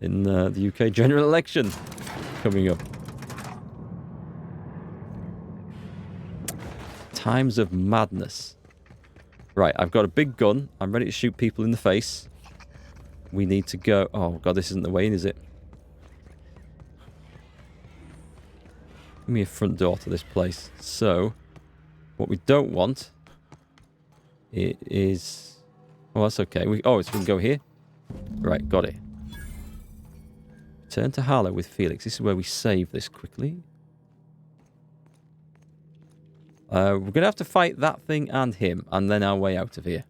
in the UK general election coming up. Times of madness. Right, I've got a big gun. I'm ready to shoot people in the face. We need to go... Oh, God, this isn't the way in, is it? Give me a front door to this place. So, what we don't want... It is... Oh, that's okay. We can go here. Right, got it. Turn to Harlow with Felix. This is where we save this quickly. We're going to have to fight that thing and him, and then our way out of here.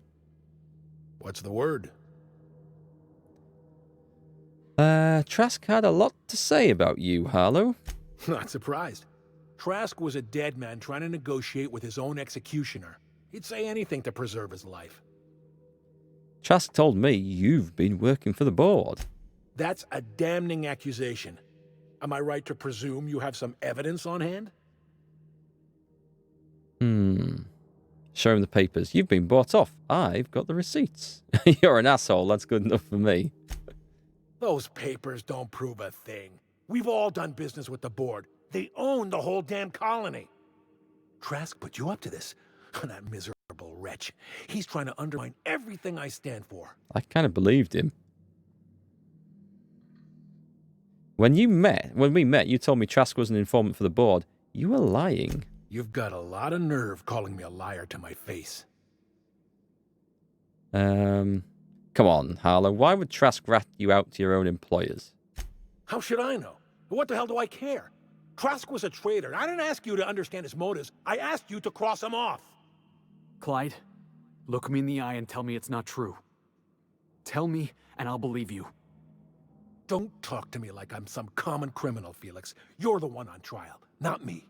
What's the word? Trask had a lot to say about you, Harlow. Not surprised. Trask was a dead man trying to negotiate with his own executioner. He'd say anything to preserve his life. Trask told me you've been working for the board. That's a damning accusation. Am I right to presume you have some evidence on hand? Show him the papers. You've been bought off. I've got the receipts. You're an asshole. That's good enough for me. Those papers don't prove a thing. We've all done business with the board. They own the whole damn colony. Trask put you up to this. That miserable wretch. He's trying to undermine everything I stand for. I kind of believed him. When we met, you told me Trask was an informant for the board. You were lying. You've got a lot of nerve calling me a liar to my face. Come on, Harlow. Why would Trask rat you out to your own employers? How should I know? What the hell do I care? Trask was a traitor. I didn't ask you to understand his motives. I asked you to cross him off. Clyde, look me in the eye and tell me it's not true. Tell me, and I'll believe you. Don't talk to me like I'm some common criminal, Felix. You're the one on trial, not me.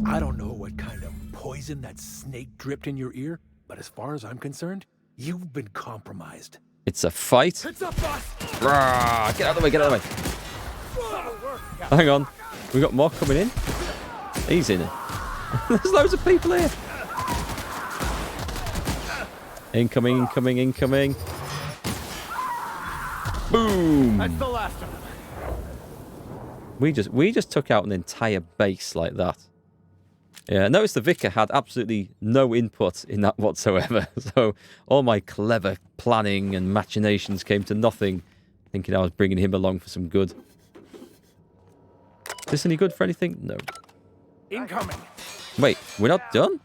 I don't know what kind of poison that snake dripped in your ear, but as far as I'm concerned, you've been compromised. It's a fight. It's a bust! Rawr, get out of the way, get out of the way. Hang on. We got more coming in. He's in it. There's loads of people here. Incoming, incoming, incoming. Boom! That's the last of them. We just took out an entire base like that. Yeah, notice the vicar had absolutely no input in that whatsoever. So all my clever planning and machinations came to nothing, thinking I was bringing him along for some good. Is this any good for anything? No. Incoming! Wait, we're not done?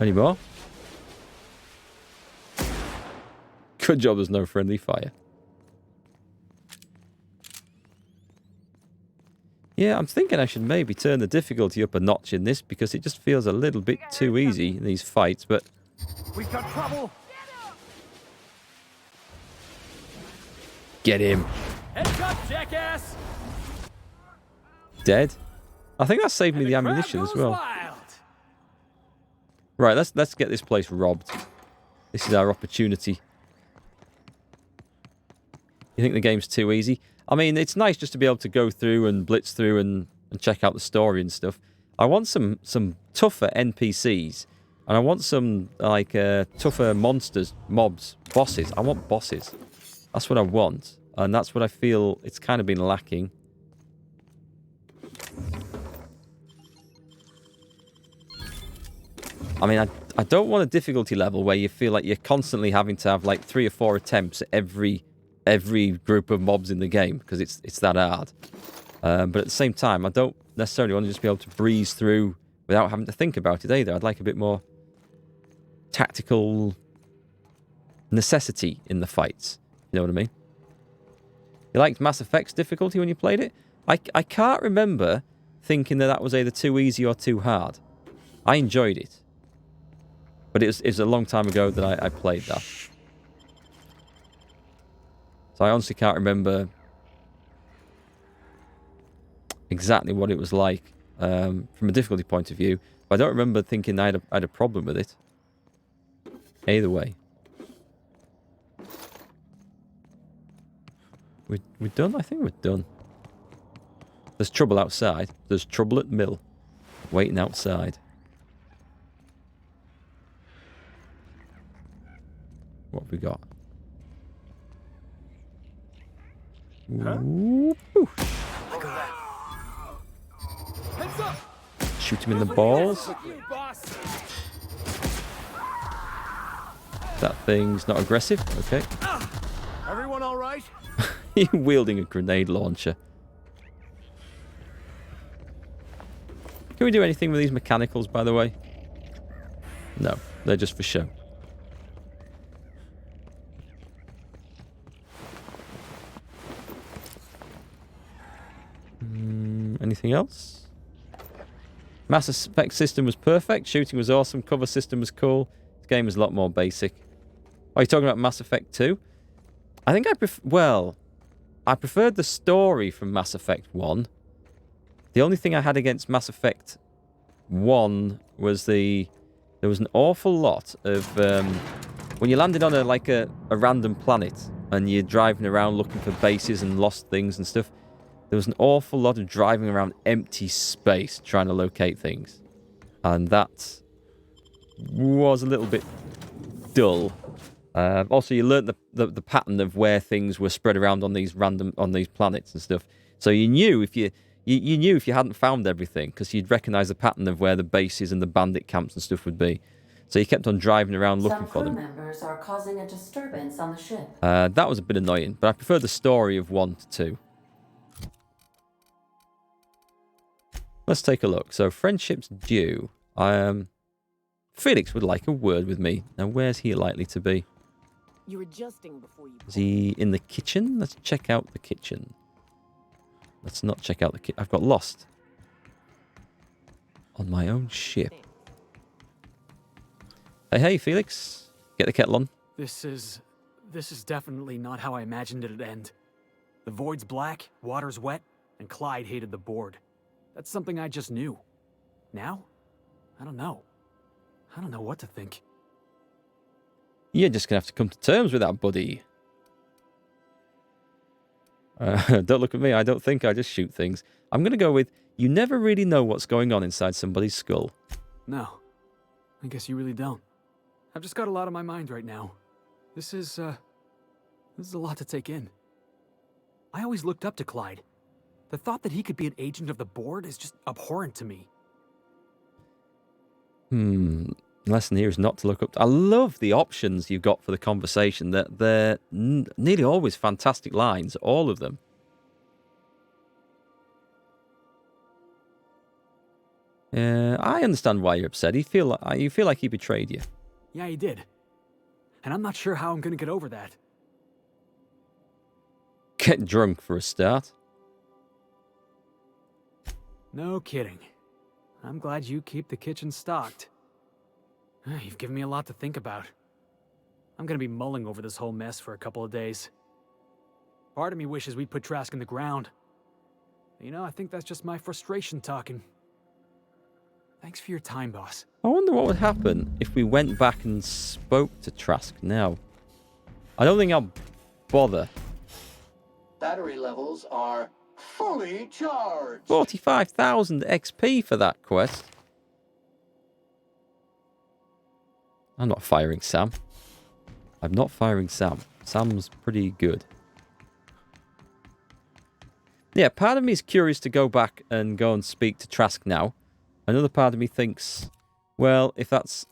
Any more? Good job there's no friendly fire. Yeah, I'm thinking I should maybe turn the difficulty up a notch in this because it just feels a little bit too easy in these fights, but... We've got trouble. Get him. Heads up, jackass! Dead? I think that saved me the ammunition as well. Right, let's get this place robbed. This is our opportunity. You think the game's too easy? I mean, it's nice just to be able to go through and blitz through and check out the story and stuff. I want some tougher NPCs. And I want some, like, tougher monsters, mobs, bosses. I want bosses. That's what I want. And that's what I feel it's kind of been lacking. I mean, I don't want a difficulty level where you feel like you're constantly having to have, like, 3 or 4 attempts at every group of mobs in the game, because it's that hard. But at the same time, I don't necessarily want to just be able to breeze through without having to think about it either. I'd like a bit more tactical necessity in the fights. You know what I mean? You liked Mass Effect's difficulty when you played it? I can't remember thinking that was either too easy or too hard. I enjoyed it. But it was a long time ago that I played that. So I honestly can't remember exactly what it was like from a difficulty point of view. But I don't remember thinking I had a problem with it. Either way. We're done? I think we're done. There's trouble outside. There's trouble at mill. Waiting outside. What have we got? Huh? Ooh. Look at that. Heads up! Shoot him in the balls. That thing's not aggressive. Okay. Everyone all right? You're wielding a grenade launcher. Can we do anything with these mechanicals, by the way? No, they're just for show. Anything else? Mass effect system was perfect. Shooting was awesome. Cover system was cool. This game was a lot more basic. Are you talking about Mass Effect 2? I think I preferred the story from Mass Effect 1. The only thing I had against Mass Effect 1 was there was an awful lot of when you landed on a random planet and you're driving around looking for bases and lost things and stuff. There was an awful lot of driving around empty space trying to locate things. And that was a little bit dull. Also, you learnt the pattern of where things were spread around on these planets and stuff. So you knew if you knew if you hadn't found everything, because you'd recognise the pattern of where the bases and the bandit camps and stuff would be. So you kept on driving around looking for them. Some crew members are causing a disturbance on the ship. That was a bit annoying, but I prefer the story of 1 to 2. Let's take a look. So, friendship's due. Felix would like a word with me. Now, where's he likely to be? You're adjusting before you. Is he in the kitchen? Let's check out the kitchen. Let's not check out the kitchen. I've got lost. On my own ship. Hey, Felix. Get the kettle on. This is definitely not how I imagined it'd end. The void's black, water's wet, and Clyde hated the board. That's something I just knew. Now? I don't know. I don't know what to think. You're just going to have to come to terms with that, buddy. Don't look at me. I don't think. I just shoot things. I'm going to go with, you never really know what's going on inside somebody's skull. No. I guess you really don't. I've just got a lot on my mind right now. This is a lot to take in. I always looked up to Clyde. The thought that he could be an agent of the board is just abhorrent to me. Lesson here is not to look up. I love the options you've got for the conversation. They're nearly always fantastic lines, all of them. I understand why you're upset. You feel like he betrayed you. Yeah, he did. And I'm not sure how I'm going to get over that. Get drunk for a start. No kidding. I'm glad you keep the kitchen stocked. You've given me a lot to think about. I'm gonna be mulling over this whole mess for a couple of days. Part of me wishes we'd put Trask in the ground. You know, I think that's just my frustration talking. Thanks for your time, boss. I wonder what would happen if we went back and spoke to Trask now. I don't think I'll bother. Battery levels are fully charged. 45,000 XP for that quest. I'm not firing Sam. I'm not firing Sam. Sam's pretty good. Yeah, part of me is curious to go back and go and speak to Trask now. Another part of me thinks, well, if that's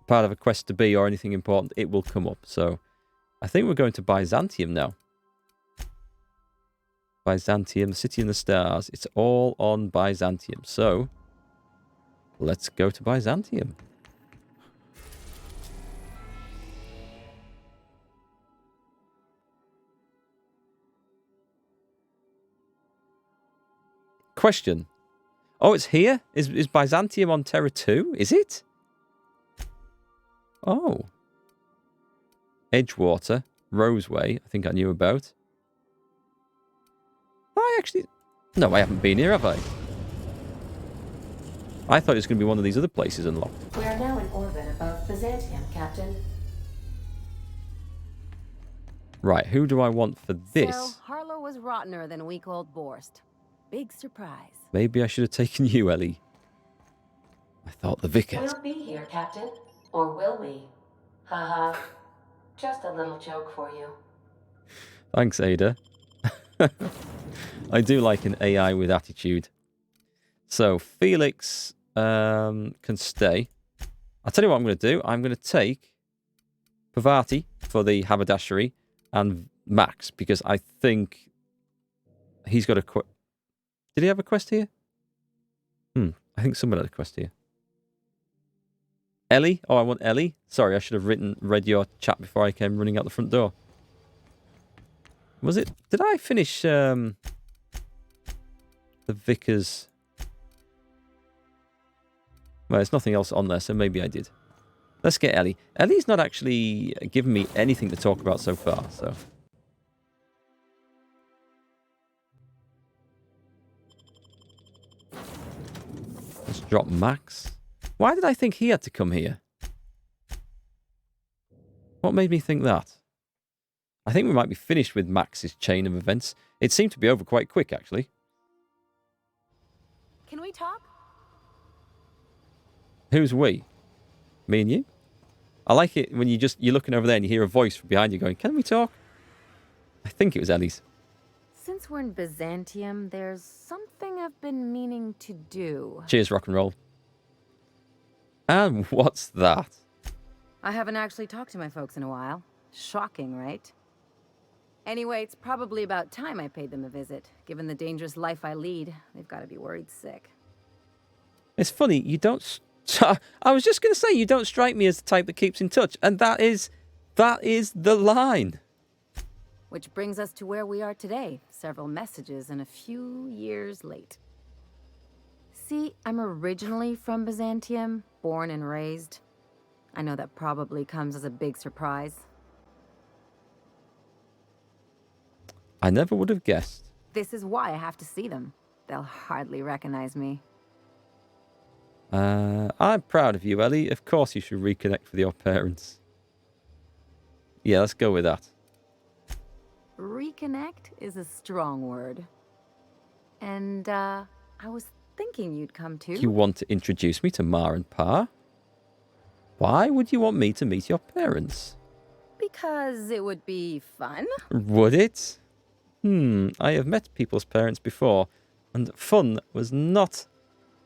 part of a quest to be or anything important, it will come up. So I think we're going to Byzantium now. Byzantium, the city in the stars. It's all on Byzantium. So let's go to Byzantium. Question. Oh, it's here? Is Byzantium on Terra 2? Is it? Oh. Edgewater, Roseway, I think I knew about. No, I haven't been here, have I? I thought it was going to be one of these other places unlocked. We are now in orbit above Byzantium, Captain. Right, who do I want for this? So, Harlow was rottener than week-old Borst. Big surprise. Maybe I should have taken you, Ellie. I thought the vicar. We'll be here, Captain. Or will we? Haha. Just a little joke for you. Thanks, Ada. I do like an AI with attitude. So, Felix can stay. I'll tell you what I'm going to do. I'm going to take Pavati for the haberdashery and Max, because I think he's got a quest. Did he have a quest here? I think someone had a quest here. Ellie? Oh, I want Ellie. Sorry, I should have read your chat before I came running out the front door. Was it? Did I finish the Vicar's? Well, there's nothing else on there, so maybe I did. Let's get Ellie. Ellie's not actually given me anything to talk about so far, so. Let's drop Max. Why did I think he had to come here? What made me think that? I think we might be finished with Max's chain of events. It seemed to be over quite quick, actually. Can we talk? Who's we? Me and you? I like it when you're looking over there and you hear a voice from behind you going, "Can we talk?" I think it was Ellie's. Since we're in Byzantium, there's something I've been meaning to do. Cheers, rock and roll. And what's that? I haven't actually talked to my folks in a while. Shocking, right? Anyway, it's probably about time I paid them a visit. Given the dangerous life I lead, they've got to be worried sick. It's funny, you don't... I was just going to say, you don't strike me as the type that keeps in touch. And that is the line. Which brings us to where we are today. Several messages and a few years late. See, I'm originally from Byzantium, born and raised. I know that probably comes as a big surprise. I never would have guessed. This is why I have to see them. They'll hardly recognize me. I'm proud of you, Ellie. Of course you should reconnect with your parents. Yeah, let's go with that. Reconnect is a strong word. And, I was thinking you'd come too. You want to introduce me to Ma and Pa? Why would you want me to meet your parents? Because it would be fun. Would it? I have met people's parents before, and fun was not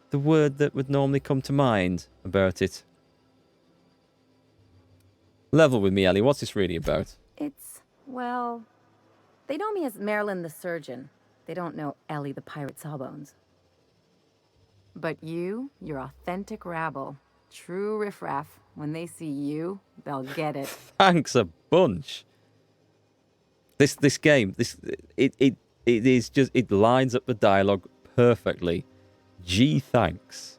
the word that would normally come to mind about it. Level with me, Ellie. What's this really about? It's, well, they know me as Marilyn the surgeon. They don't know Ellie the pirate sawbones. But you're authentic rabble. True riffraff. When they see you, they'll get it. Thanks a bunch. This game, it is just, it lines up the dialogue perfectly. Gee, thanks.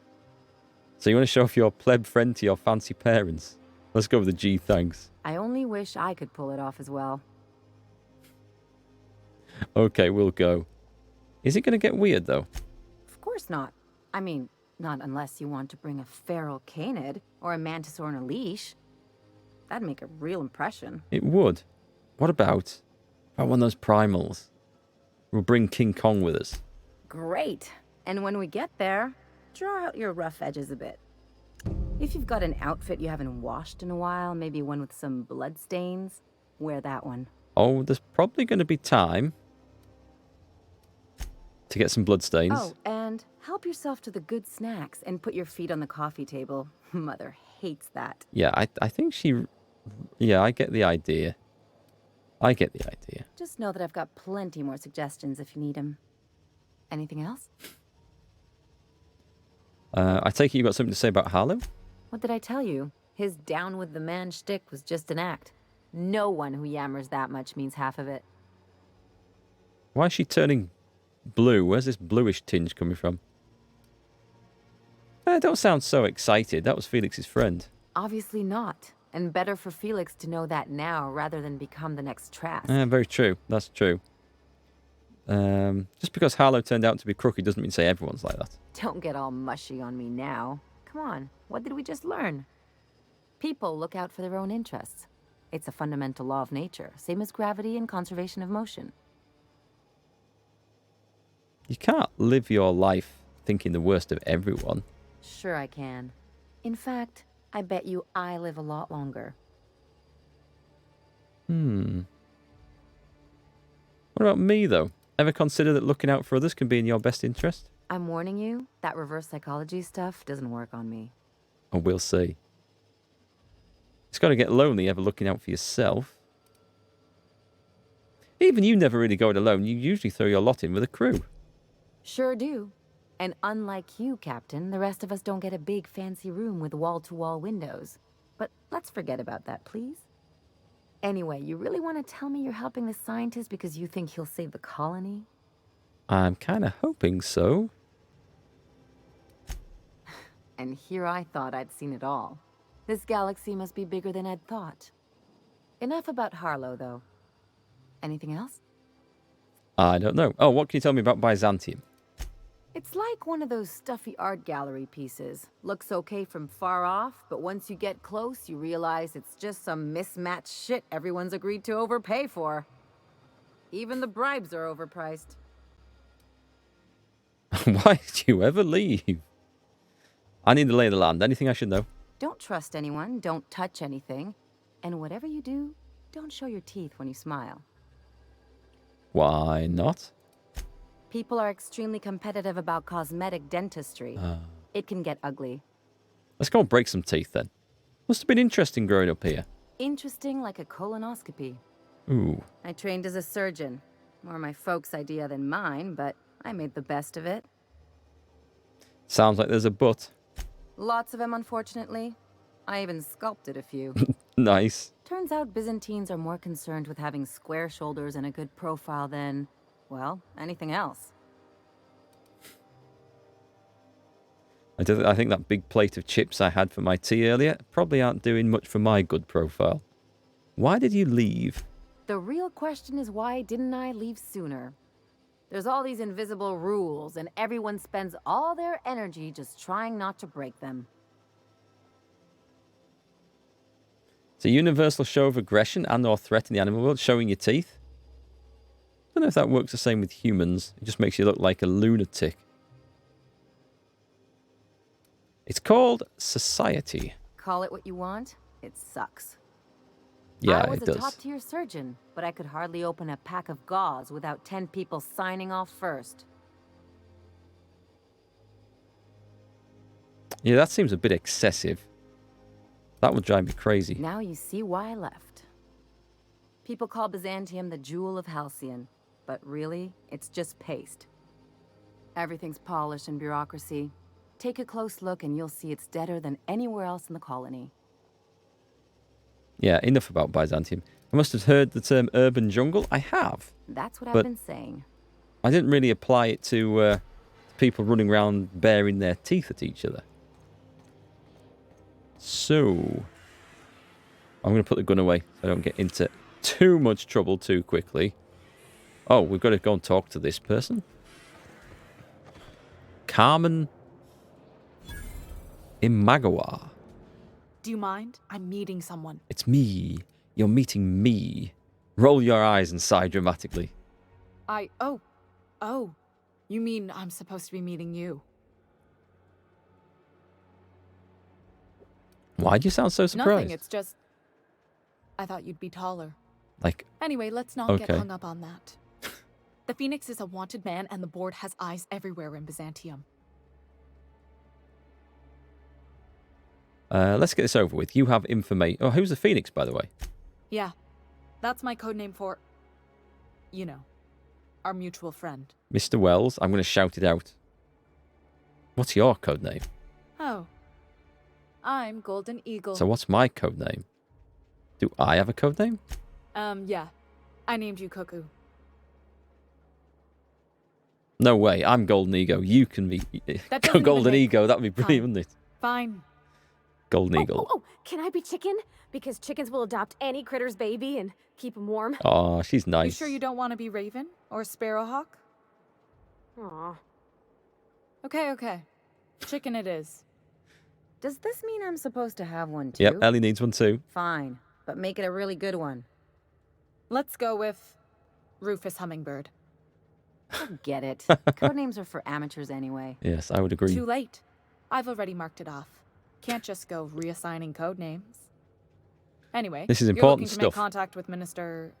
So you want to show off your pleb friend to your fancy parents? Let's go with the gee, thanks. I only wish I could pull it off as well. Okay, we'll go. Is it going to get weird, though? Of course not. I mean, not unless you want to bring a feral canid or a mantis on a leash. That'd make a real impression. It would. What about one of those primals? We'll bring King Kong with us. Great. And when we get there, draw out your rough edges a bit. If you've got an outfit you haven't washed in a while, maybe one with some blood stains, wear that one. Oh, there's probably going to be time to get some blood stains. Oh, and help yourself to the good snacks and put your feet on the coffee table. Mother hates that. Yeah, I think she... Yeah, I get the idea. I get the idea. Just know that I've got plenty more suggestions if you need them. Anything else? I take it you got something to say about Harlow? What did I tell you? His down with the man shtick was just an act. No one who yammers that much means half of it. Why is she turning blue? Where's this bluish tinge coming from? Don't sound so excited. That was Felix's friend. Obviously not. And better for Felix to know that now rather than become the next Trask. Very true. That's true. Just because Harlow turned out to be crooked doesn't mean to say everyone's like that. Don't get all mushy on me now. Come on, what did we just learn? People look out for their own interests. It's a fundamental law of nature, same as gravity and conservation of motion. You can't live your life thinking the worst of everyone. Sure I can. In fact, I bet you I live a lot longer. What about me, though? Ever consider that looking out for others can be in your best interest? I'm warning you, that reverse psychology stuff doesn't work on me. Oh, we'll see. It's got to get lonely ever looking out for yourself. Even you never really go it alone. You usually throw your lot in with a crew. Sure do. And unlike you, Captain, the rest of us don't get a big fancy room with wall-to-wall windows. But let's forget about that, please. Anyway, you really want to tell me you're helping the scientist because you think he'll save the colony? I'm kind of hoping so. And here I thought I'd seen it all. This galaxy must be bigger than I'd thought. Enough about Harlow, though. Anything else? I don't know. Oh, what can you tell me about Byzantium? It's like one of those stuffy art gallery pieces. Looks okay from far off, but once you get close, you realize it's just some mismatched shit everyone's agreed to overpay for. Even the bribes are overpriced. Why did you ever leave? I need to lay the land. Anything I should know? Don't trust anyone, don't touch anything, and whatever you do, don't show your teeth when you smile. Why not? People are extremely competitive about cosmetic dentistry. It can get ugly. Let's go and break some teeth then. Must have been interesting growing up here. Interesting like a colonoscopy. Ooh. I trained as a surgeon. More my folks' idea than mine, but I made the best of it. Sounds like there's a but. Lots of them, unfortunately. I even sculpted a few. Nice. Turns out Byzantines are more concerned with having square shoulders and a good profile than, well, anything else. I think that big plate of chips I had for my tea earlier probably aren't doing much for my good profile. Why did you leave? The real question is, why didn't I leave sooner? There's all these invisible rules, and everyone spends all their energy just trying not to break them. It's a universal show of aggression and or threat in the animal world, showing your teeth. I don't know if that works the same with humans. It just makes you look like a lunatic. It's called society. Call it what you want, it sucks. Yeah, I was it a does. top-tier surgeon, but I could hardly open a pack of gauze without 10 people signing off first. Yeah, that seems a bit excessive. That would drive me crazy. Now you see why I left. People call Byzantium the jewel of Halcyon, but really, it's just paste. Everything's polished and bureaucracy. Take a close look and you'll see it's deader than anywhere else in the colony. Yeah, enough about Byzantium. I must have heard the term urban jungle. I have. That's what I've But been saying. I didn't really apply it to people running around baring their teeth at each other. So, I'm going to put the gun away so I don't get into too much trouble too quickly. Oh, we've got to go and talk to this person. Carmen Imagawa. Do you mind? I'm meeting someone. It's me. You're meeting me. Roll your eyes and sigh dramatically. Oh. You mean I'm supposed to be meeting you? Why do you sound so surprised? Nothing, it's just... I thought you'd be taller. Like, Anyway, let's not get hung up on that. The Phoenix is a wanted man, and the board has eyes everywhere in Byzantium. let's get this over with. You have information. Oh, who's the Phoenix, by the way? Yeah, that's my codename for... you know, our mutual friend. Mr. Wells. I'm going to shout it out. What's your code name? Oh. I'm Golden Eagle. So what's my code name? Do I have a code name? Yeah. I named you Cuckoo. No way. I'm Golden Ego. You can be That doesn't Golden even make- Ego. That would be brilliant, wouldn't it? Fine. Golden Eagle. Oh, can I be chicken? Because chickens will adopt any critter's baby and keep him warm. Oh, she's nice. You sure you don't want to be Raven? Or Sparrowhawk? Aw. Okay. Chicken it is. Does this mean I'm supposed to have one too? Yep, Ellie needs one too. Fine, but make it a really good one. Let's go with Rufus Hummingbird. Forget it. Codenames are for amateurs anyway. Yes, I would agree. Too late. I've already marked it off. Can't just go reassigning code names. Anyway, This is you're important looking to make stuff. contact with Minister...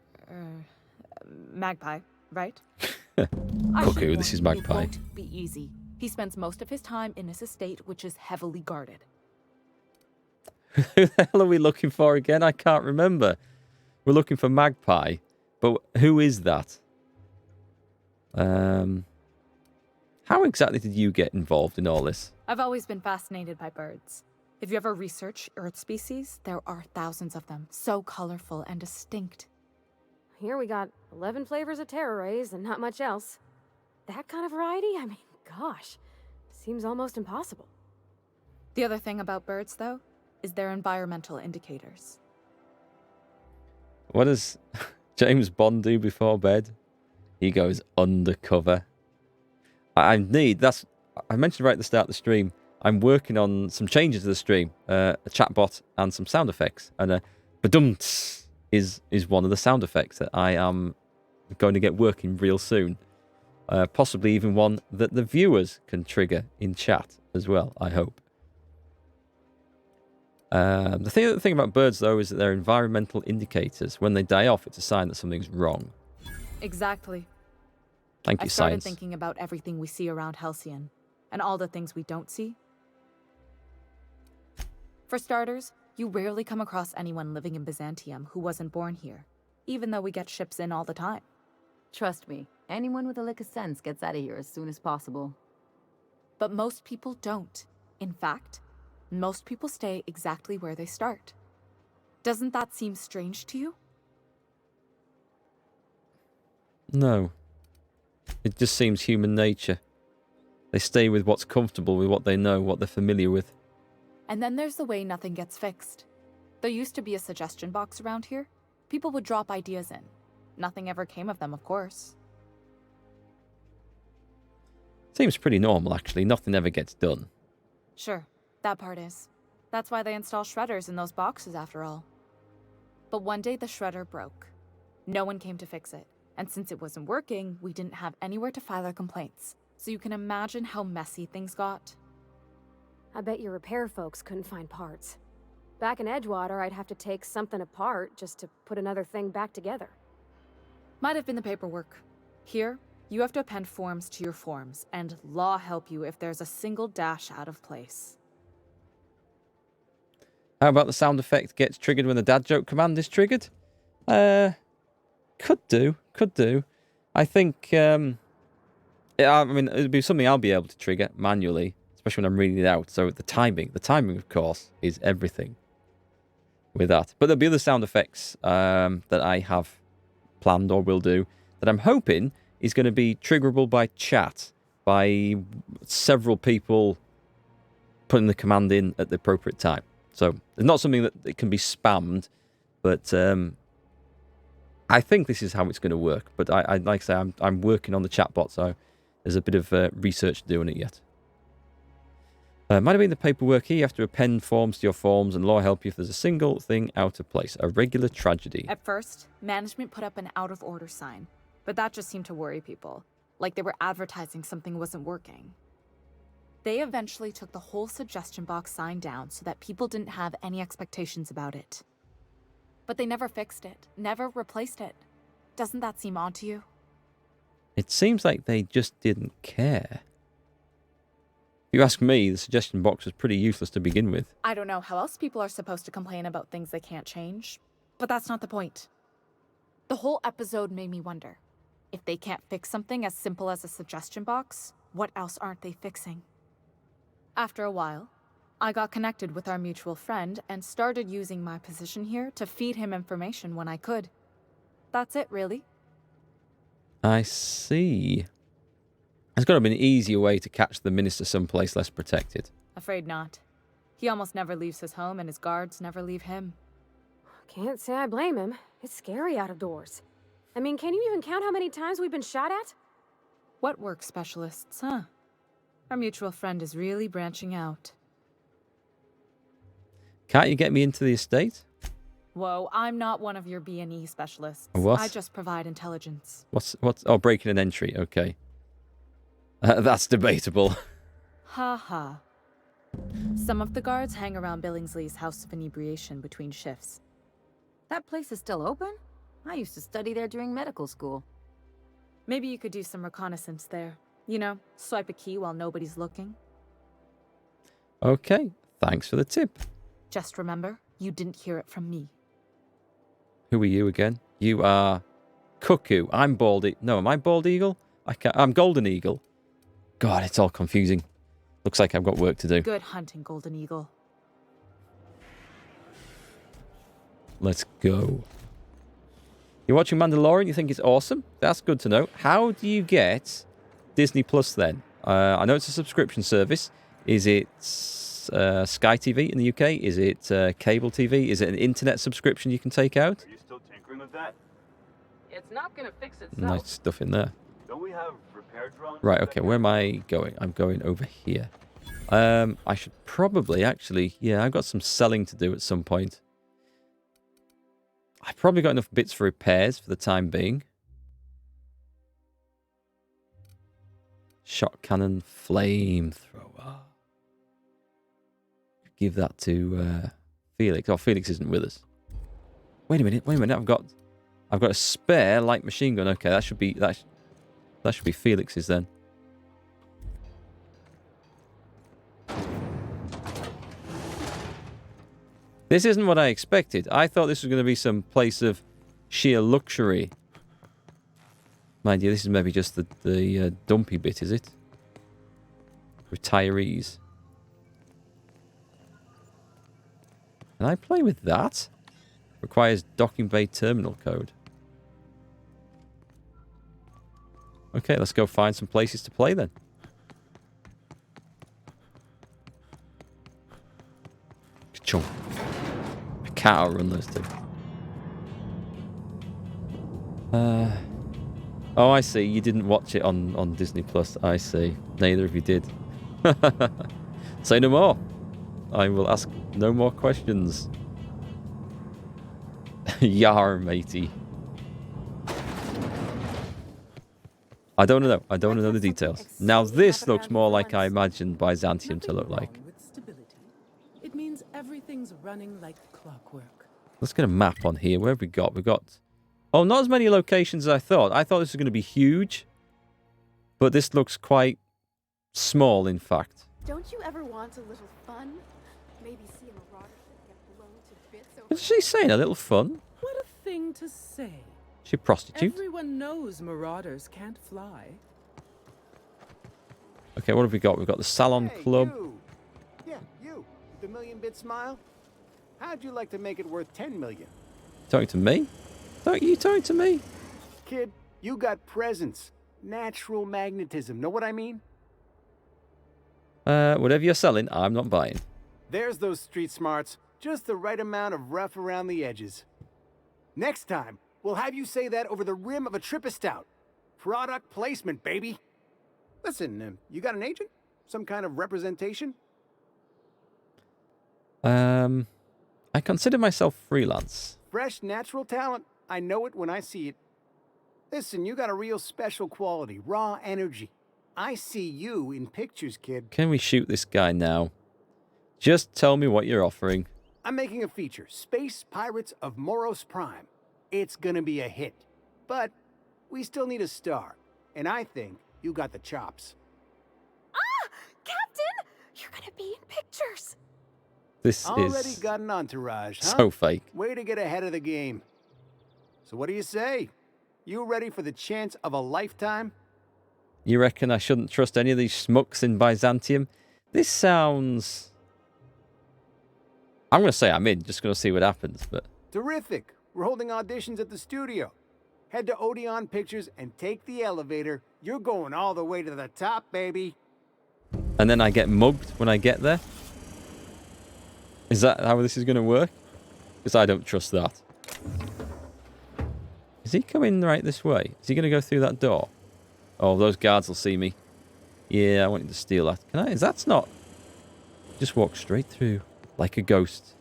Magpie, right? Cuckoo, this is It Magpie. won't be easy. He spends most of his time in his estate, which is heavily guarded. Who the hell are we looking for again? I can't remember. We're looking for Magpie, but who is that? How exactly did you get involved in all this? I've always been fascinated by birds. If you ever research Earth species, there are thousands of them, so colorful and distinct. Here we got 11 flavors of terror rays and not much else. That kind of variety? I mean, gosh, seems almost impossible. The other thing about birds, though, is their environmental indicators. What does James Bond do before bed? He goes undercover. I mentioned right at the start of the stream, I'm working on some changes to the stream, a chatbot and some sound effects. And badumts is one of the sound effects that I am going to get working real soon. Possibly even one that the viewers can trigger in chat as well, I hope. The thing about birds, though, is that they're environmental indicators. When they die off, it's a sign that something's wrong. Exactly. Thank you, I started science. thinking about everything we see around Halcyon, and all the things we don't see. For starters, you rarely come across anyone living in Byzantium who wasn't born here, even though we get ships in all the time. Trust me, anyone with a lick of sense gets out of here as soon as possible. But most people don't. In fact, most people stay exactly where they start. Doesn't that seem strange to you? No. It just seems human nature. They stay with what's comfortable, with what they know, what they're familiar with. And then there's the way nothing gets fixed. There used to be a suggestion box around here. People would drop ideas in. Nothing ever came of them, of course. Seems pretty normal, actually. Nothing ever gets done. Sure, that part is. That's why they install shredders in those boxes, after all. But one day the shredder broke. No one came to fix it. And since it wasn't working, we didn't have anywhere to file our complaints. So you can imagine how messy things got. I bet your repair folks couldn't find parts. Back in Edgewater, I'd have to take something apart just to put another thing back together. Might have been the paperwork. Here, you have to append forms to your forms, and law help you if there's a single dash out of place. How about the sound effect gets triggered when the dad joke command is triggered? Could do. I think, I mean, it'd be something I'll be able to trigger manually, especially when I'm reading it out. So the timing, of course, is everything with that. But there'll be other sound effects that I have planned or will do that I'm hoping is going to be triggerable by chat, by several people putting the command in at the appropriate time. So it's not something that it can be spammed, but I think this is how it's going to work. But I like I say, I'm working on the chatbot, so there's a bit of research to do on it yet. Might have been the paperwork here. You have to append forms to your forms, and law help you if there's a single thing out of place. A regular tragedy. At first, management put up an out-of-order sign, but that just seemed to worry people, like they were advertising something wasn't working. They eventually took the whole suggestion box sign down so that people didn't have any expectations about it. But they never fixed it, never replaced it. Doesn't that seem odd to you? It seems like they just didn't care. If you ask me, the suggestion box was pretty useless to begin with. I don't know how else people are supposed to complain about things they can't change, but that's not the point. The whole episode made me wonder, if they can't fix something as simple as a suggestion box, what else aren't they fixing? After a while, I got connected with our mutual friend and started using my position here to feed him information when I could. That's it, really. I see. There's got to be an easier way to catch the minister someplace less protected. Afraid not. He almost never leaves his home and his guards never leave him. Can't say I blame him. It's scary out of doors. I mean, can you even count how many times we've been shot at? What work specialists, huh? Our mutual friend is really branching out. Can't you get me into the estate? Whoa, I'm not one of your B&E specialists. What? I just provide intelligence. What's? Oh, breaking an entry. Okay. That's debatable. Ha ha. Some of the guards hang around Billingsley's House of Inebriation between shifts. That place is still open? I used to study there during medical school. Maybe you could do some reconnaissance there. You know, swipe a key while nobody's looking. Okay, thanks for the tip. Just remember, you didn't hear it from me. Who are you again? You are Cuckoo. I'm Bald Eagle. No, am I Bald Eagle? I'm Golden Eagle. God, it's all confusing. Looks like I've got work to do. Good hunting, Golden Eagle. Let's go. You're watching Mandalorian? You think it's awesome? That's good to know. How do you get Disney Plus then? I know it's a subscription service. Is it Sky TV in the UK? Is it cable TV? Is it an internet subscription you can take out? Are you still tinkering with that? It's not gonna fix itself. Nice stuff in there. Don't we have repair drones? Right, okay, where am I going? I'm going over here. I should probably actually... Yeah, I've got some selling to do at some point. I've probably got enough bits for repairs for the time being. Shot cannon flamethrower. Give that to Felix. Oh, Felix isn't with us. Wait a minute. I've got a spare light machine gun. Okay, that should be Felix's then. This isn't what I expected. I thought this was going to be some place of sheer luxury. Mind you, this is maybe just the dumpy bit, is it? Retirees. Can I play with that? Requires docking bay terminal code. Okay, let's go find some places to play then. Ka-chunk. I can't outrun those two. Oh, I see. You didn't watch it on Disney Plus. I see. Neither of you did. Say no more. I will ask no more questions. Yar, matey. I don't know. I don't know the details. Now this looks more like I imagined Byzantium to look like. It means everything's running like clockwork. Let's get a map on here. Where have we got? We've got... Oh, not as many locations as I thought. I thought this was going to be huge. But this looks quite small, in fact. Don't you ever want a little fun? Maybe see a marauder get blown to bits over... What's she saying? A little fun? What a thing to say. She a prostitute? Everyone knows marauders can't fly. Okay, what have we got? We've got the Salon Club. You. Yeah, you. The million-bit smile. How'd you like to make it worth 10 million? Talking to me? You talking to me? Kid, you got presence. Natural magnetism. Know what I mean? Whatever you're selling, I'm not buying. There's those street smarts. Just the right amount of rough around the edges. Next time, we'll have you say that over the rim of a Trippistout. Product placement, baby. Listen, you got an agent? Some kind of representation? I consider myself freelance. Fresh, natural talent. I know it when I see it. Listen, you got a real special quality, raw energy. I see you in pictures, kid. Can we shoot this guy now? Just tell me what you're offering. I'm making a feature, Space Pirates of Moros Prime. It's gonna be a hit. But we still need a star. And I think you got the chops. Ah! Captain! You're gonna be in pictures! This Already is got an entourage, huh? so fake. Way to get ahead of the game. So what do you say? You ready for the chance of a lifetime? You reckon I shouldn't trust any of these schmucks in Byzantium? This sounds... I'm going to say I'm in, just going to see what happens, but... Terrific. We're holding auditions at the studio. Head to Odeon Pictures and take the elevator. You're going all the way to the top, baby. And then I get mugged when I get there? Is that how this is going to work? Because I don't trust that. Is he coming right this way? Is he going to go through that door? Oh, those guards will see me. Yeah, I want you to steal that. Can I? That's not... Just walk straight through. Like a ghost.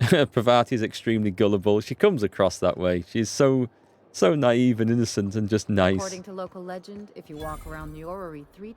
Pravati is extremely gullible. She comes across that way. She's so naive and innocent and just nice. According to local legend, if you walk around the orrery 3